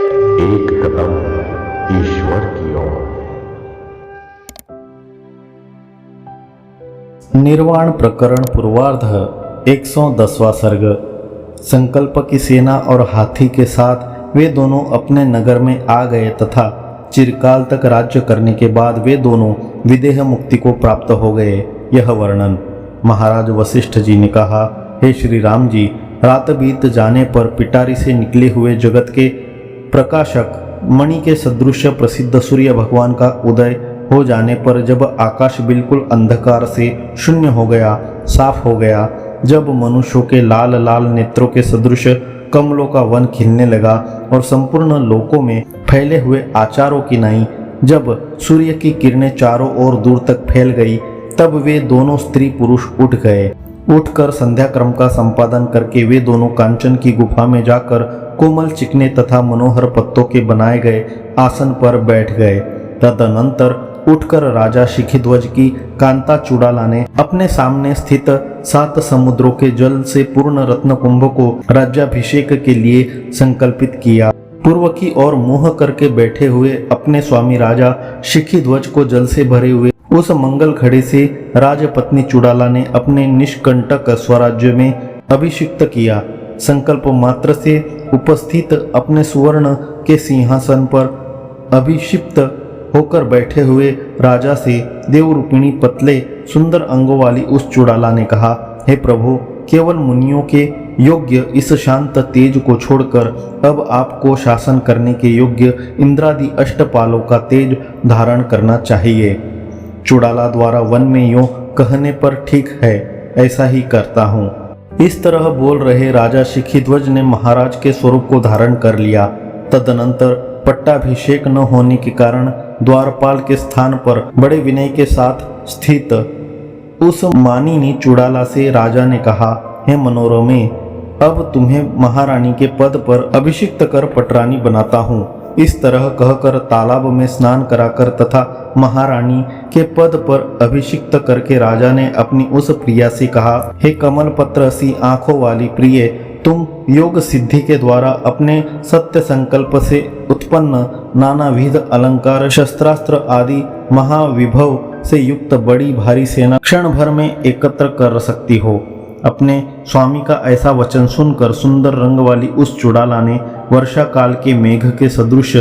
एक कदम ईश्वर की ओर। निर्वाण प्रकरण पूर्वार्ध 110वां सर्ग। संकल्प की सेना और हाथी के साथ वे दोनों अपने नगर में आ गए तथा चिरकाल तक राज्य करने के बाद वे दोनों विदेह मुक्ति को प्राप्त हो गए। यह वर्णन। महाराज वशिष्ठ जी ने कहा, हे श्री राम जी, रात बीत जाने पर पिटारी से निकले हुए जगत के प्रकाशक मणि के सदृश प्रसिद्ध सूर्य भगवान का उदय हो जाने पर जब आकाश बिल्कुल अंधकार से शून्य हो गया, साफ हो गया, जब मनुष्यों के लाल लाल नेत्रों के सदृश कमलों का वन खिलने लगा और संपूर्ण लोकों में फैले हुए आचारों की नाई जब सूर्य की किरणें चारों ओर दूर तक फैल गई, तब वे दोनों स्त्री पुरुष उठ गए। उठकर संध्या क्रम का संपादन करके वे दोनों कांचन की गुफा में जाकर कोमल चिकने तथा मनोहर पत्तों के बनाए गए आसन पर बैठ गए। तदनंतर उठकर राजा शिखिध्वज की कांता चूड़ाला ने अपने सामने स्थित 7 समुद्रों के जल से पूर्ण रत्न कुंभ को राज्याभिषेक के लिए संकल्पित किया। पूर्व की ओर मुंह करके बैठे हुए अपने स्वामी राजा शिखिध्वज को जल से भरे हुए उस मंगल घड़े से राजपत्नी चूड़ाला ने अपने निष्कंटक स्वराज्य में अभिषिक्त किया। संकल्प मात्र से उपस्थित अपने सुवर्ण के सिंहासन पर अभिषिक्त होकर बैठे हुए राजा से देवरूपिणी पतले सुंदर अंगों वाली उस चूड़ाला ने कहा, हे प्रभु, केवल मुनियों के योग्य इस शांत तेज को छोड़कर अब आपको शासन करने के योग्य इंद्रादि अष्टपालों का तेज धारण करना चाहिए। चूड़ाला द्वारा वन में यूं कहने पर ठीक है, ऐसा ही करता हूँ। इस तरह बोल रहे राजा शिखिध्वज ने महाराज के स्वरूप को धारण कर लिया। तदनंतर पट्टाभिषेक न होने के कारण द्वारपाल के स्थान पर बड़े विनय के साथ स्थित उस मानिनी चूड़ाला से राजा ने कहा, हे मनोरमे, अब तुम्हें महारानी के पद पर अभिषिक्त कर पटरानी बनाता हूँ। इस तरह कहकर तालाब में स्नान कराकर तथा महारानी के पद पर अभिषिक्त करके राजा ने अपनी उस प्रिया से कहा, हे कमल पत्र सी आंखों वाली प्रिय, तुम योग सिद्धि के द्वारा अपने सत्य संकल्प से उत्पन्न नानाविध अलंकार शस्त्रास्त्र आदि महाविभव से युक्त बड़ी भारी सेना क्षण भर में एकत्र कर सकती हो। अपने स्वामी का ऐसा वचन सुनकर सुंदर रंग वाली उस चूड़ाला ने वर्षा काल के मेघ के सदृश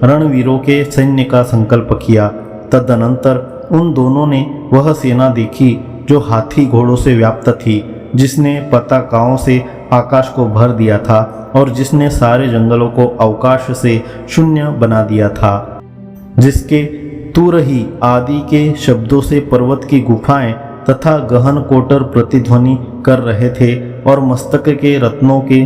रणवीरों के सैन्य का संकल्प किया। तदनंतर उन दोनों ने वह सेना देखी जो हाथी घोड़ों से व्याप्त थी, जिसने पताकाओं से आकाश को भर दिया था और जिसने सारे जंगलों को अवकाश से शून्य बना दिया था, जिसके तुरही आदि के शब्दों से पर्वत की गुफाएं तथा गहन कोटर प्रतिध्वनि कर रहे थे और मस्तक के रत्नों के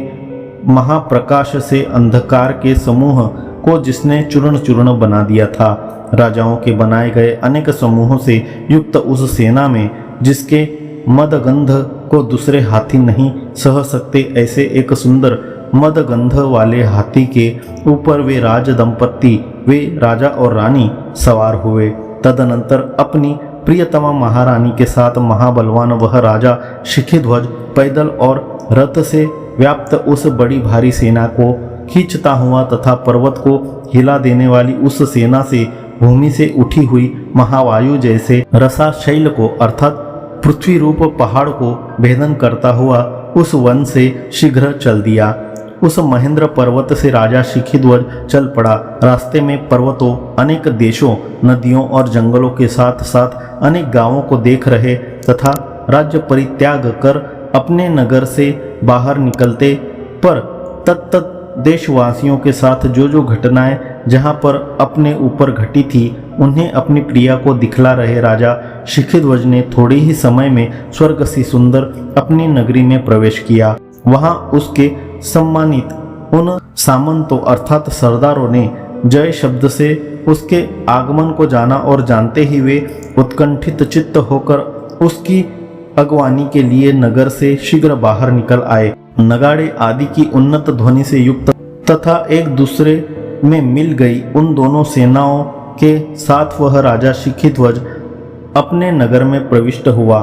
महाप्रकाश से अंधकार के समूह को जिसने चूर्ण चूर्ण बना दिया था। राजाओं के बनाए गए अनेक समूहों से युक्त उस सेना में, जिसके मदगंध को दूसरे हाथी नहीं सह सकते, ऐसे एक सुंदर मदगंध वाले हाथी के ऊपर वे राज दंपत्ति, वे राजा और रानी सवार हुए। तदनंतर अपनी प्रियतमा महारानी के साथ महाबलवान वह राजा शिखिध्वज पैदल और रथ से व्याप्त उस बड़ी भारी सेना को खींचता हुआ तथा पर्वत को हिला देने वाली उस सेना से भूमि से उठी हुई महावायु जैसे रसाशैल को अर्थात पृथ्वी रूप पहाड़ को भेदन करता हुआ उस वन से शीघ्र चल दिया। उस महेंद्र पर्वत से राजा शिखिध्वज चल पड़ा। रास्ते में पर्वतों, अनेक देशों, नदियों और जंगलों के साथ साथ अनेक गांवों को देख रहे तथा राज्य परित्याग कर अपने नगर से बाहर निकलते पर तत्त देशवासियों के साथ जो जो घटनाएं जहां पर अपने ऊपर घटी थी, उन्हें अपनी प्रिया को दिखला रहे राजा शिखिध्वज ने थोड़े ही समय में स्वर्ग सी सुंदर अपनी नगरी में प्रवेश किया। वहां उसके सम्मानित उन सामंतों अर्थात सरदारों ने जय शब्द से उसके आगमन को जाना और जानते ही वे उत्कंठित चित्त होकर उसकी अगवानी के लिए नगर से शीघ्र बाहर निकल आए। नगाड़े आदि की उन्नत ध्वनि से युक्त तथा एक दूसरे में मिल गई उन दोनों सेनाओं के साथ वह राजा शिखिध्वज अपने नगर में प्रविष्ट हुआ।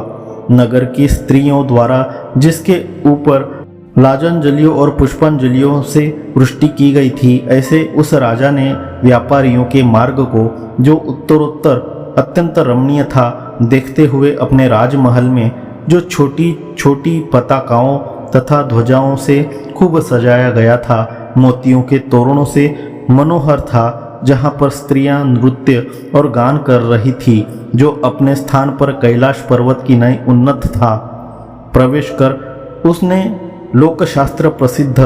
नगर की स्त्रियों द्वारा जिसके ऊपर लाजंजलियों और पुष्पांजलियों से वृष्टि की गई थी। ऐसे उस राजा ने व्यापारियों के मार्ग को, जो उत्तरोत्तर अत्यंत रमणीय था, देखते हुए अपने राजमहल में जो छोटी छोटी पताकाओं तथा ध्वजाओं से खूब सजाया गया था, मोतियों के तोरणों से मनोहर था, जहाँ पर स्त्रियां नृत्य और गान कर रही थी, जो अपने स्थान पर कैलाश पर्वत की नई उन्नत था, प्रवेश कर उसने लोकशास्त्र प्रसिद्ध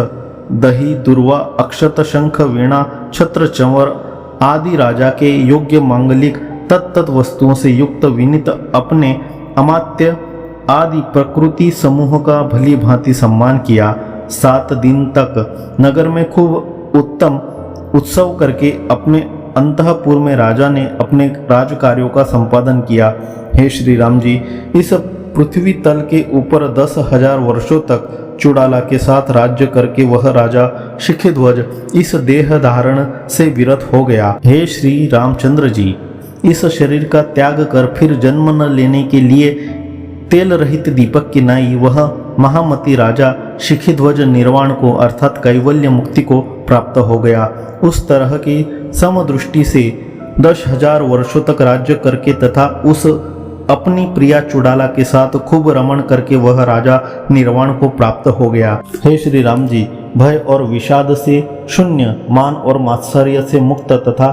दही, दुर्वा, अक्षत, शंख, वीणा, छत्र, चंवर आदि राजा के योग्य मांगलिक तत्त वस्तुओं से युक्त विनीत अपने अमात्य आदि प्रकृति समूह का भली भांति सम्मान किया। 7 दिन तक नगर में खूब उत्तम उत्सव करके अपने अंतःपुर में राजा ने अपने राजकार्यों का संपादन किया। हे श्री राम जी, इस पृथ्वी तल के ऊपर 10,000 वर्षों तक चुड़ाला के साथ राज्य करके वह राजा शिखध्वज इस देह धारण से विरत हो गया। हे श्री रामचंद्र जी, इस शरीर का त्याग कर फिर जन्म न लेने के लिए तेल रहित दीपक की नाई वह महामती राजा शिखध्वज निर्वाण को अर्थात कैवल्य मुक्ति को प्राप्त हो गया। उस तरह की समदृष्टि से 10,000 वर्षों तक राज्य करके तथा उस अपनी प्रिया चुड़ाला के साथ खूब रमण करके वह राजा निर्वाण को प्राप्त हो गया। हे श्री राम जी, भय और विषाद से शून्य, मान और मात्सर्य से मुक्त तथा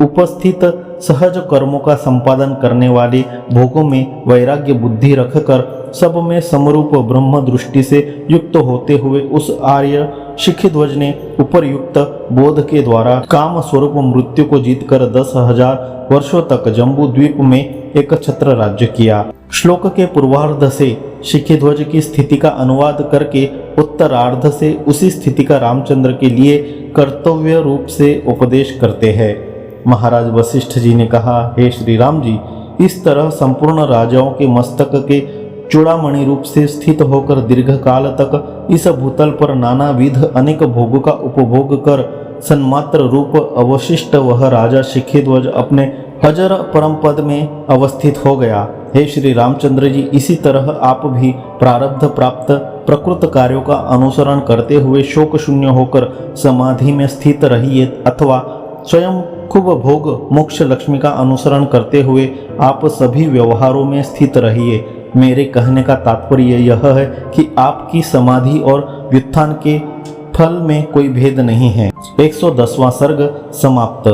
उपस्थित सहज कर्मों का संपादन करने वाले, भोगों में वैराग्य बुद्धि रखकर सब में समरूप ब्रह्म दृष्टि से युक्त होते हुए उस आर्य शिखध्वज ने उपर्युक्त बोध के द्वारा काम स्वरूप मृत्यु को जीतकर 10,000 वर्षों तक जम्बू द्वीप में एक छत्र राज्य किया। श्लोक के पूर्वार्ध से शिखध्वज की स्थिति का अनुवाद करके उत्तरार्ध से उसी स्थिति का रामचंद्र के लिए कर्तव्य रूप से उपदेश करते हैं। महाराज वशिष्ठ जी ने कहा, हे श्री राम जी, इस तरह संपूर्ण राजाओं के मस्तक के चूड़ामणि रूप से स्थित होकर दीर्घ काल तक इस भूतल पर नाना विध अनेक भोगों का उपभोग कर सन्मात्र रूप अवशिष्ट वह राजा शिखध्वज अपने अजर परम पद में अवस्थित हो गया। हे श्री रामचंद्र जी, इसी तरह आप भी प्रारब्ध प्राप्त प्रकृत कार्यों का अनुसरण करते हुए शोक शून्य होकर समाधि में स्थित रहिए, अथवा स्वयं खूब भोग मोक्ष लक्ष्मी का अनुसरण करते हुए आप सभी व्यवहारों में स्थित रहिए। मेरे कहने का तात्पर्य यह है कि आपकी समाधि और व्युत्थान के फल में कोई भेद नहीं है। 110वां सर्ग समाप्त।